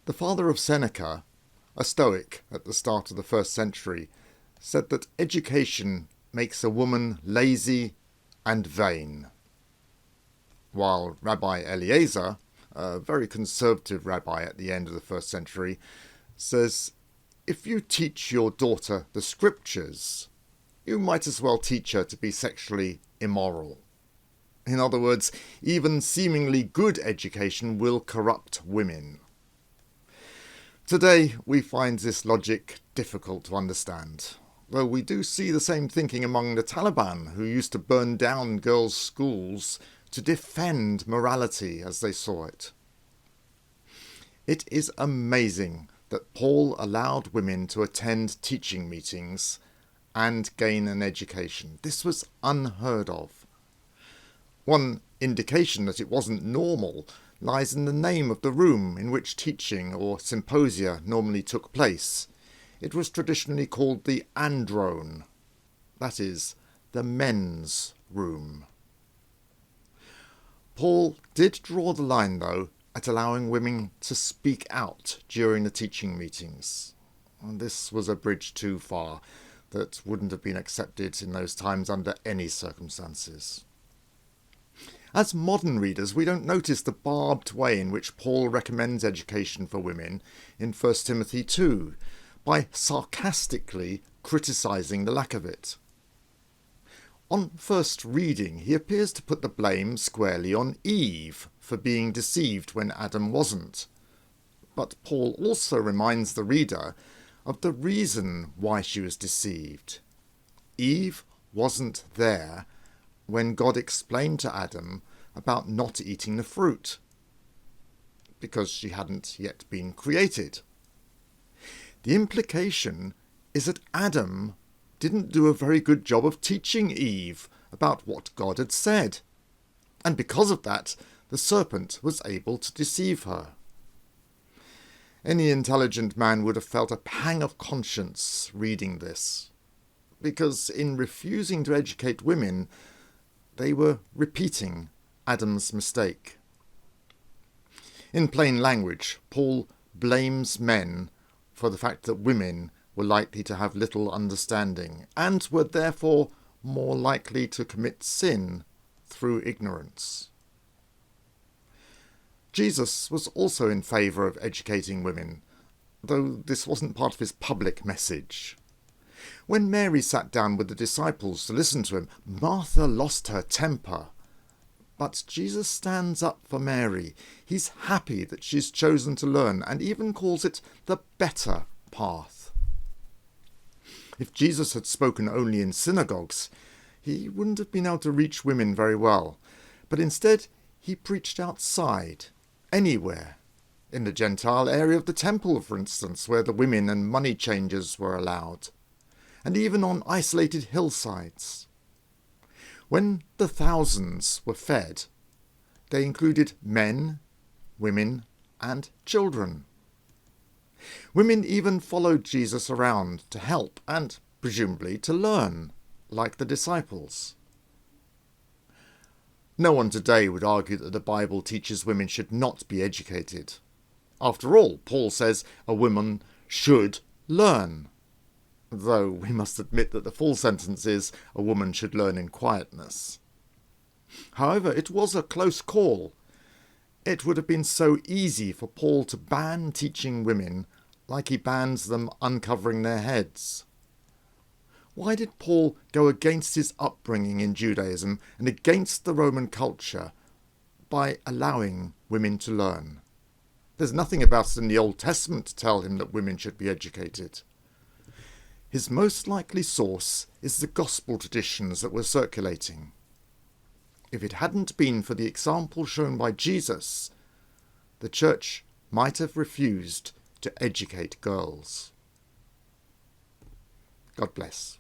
The father of Seneca, a Stoic at the start of the 1st century, said that education makes a woman lazy and vain, while Rabbi Eliezer, a very conservative rabbi at the end of the 1st century, says, if you teach your daughter the scriptures, you might as well teach her to be sexually immoral. In other words, even seemingly good education will corrupt women. Today, we find this logic difficult to understand, though we do see the same thinking among the Taliban, who used to burn down girls' schools to defend morality as they saw it. It is amazing that Paul allowed women to attend teaching meetings and gain an education. This was unheard of. One indication that it wasn't normal lies in the name of the room in which teaching or symposia normally took place. It was traditionally called the androne, that is, the men's room. Paul did draw the line, though, at allowing women to speak out during the teaching meetings. And this was a bridge too far that wouldn't have been accepted in those times under any circumstances. As modern readers, we don't notice the barbed way in which Paul recommends education for women in 1 Timothy 2, by sarcastically criticising the lack of it. On first reading, he appears to put the blame squarely on Eve for being deceived when Adam wasn't. But Paul also reminds the reader of the reason why she was deceived. Eve wasn't there when God explained to Adam about not eating the fruit, because she hadn't yet been created. The implication is that Adam didn't do a very good job of teaching Eve about what God had said, and because of that, the serpent was able to deceive her. Any intelligent man would have felt a pang of conscience reading this, because in refusing to educate women, they were repeating Adam's mistake. In plain language, Paul blames men for the fact that women were likely to have little understanding and were therefore more likely to commit sin through ignorance. Jesus was also in favour of educating women, though this wasn't part of his public message. When Mary sat down with the disciples to listen to him, Martha lost her temper. But Jesus stands up for Mary. He's happy that she's chosen to learn and even calls it the better path. If Jesus had spoken only in synagogues, he wouldn't have been able to reach women very well. But instead, he preached outside, anywhere. In the Gentile area of the temple, for instance, where the women and money changers were allowed. And even on isolated hillsides. When the thousands were fed, they included men, women, and children. Women even followed Jesus around to help and, presumably, to learn, like the disciples. No one today would argue that the Bible teaches women should not be educated. After all, Paul says a woman should learn. Though we must admit that the full sentence is, a woman should learn in quietness. However, it was a close call. It would have been so easy for Paul to ban teaching women like he bans them uncovering their heads. Why did Paul go against his upbringing in Judaism and against the Roman culture by allowing women to learn? There's nothing about it in the Old Testament to tell him that women should be educated. His most likely source is the gospel traditions that were circulating. If it hadn't been for the example shown by Jesus, the church might have refused to educate girls. God bless.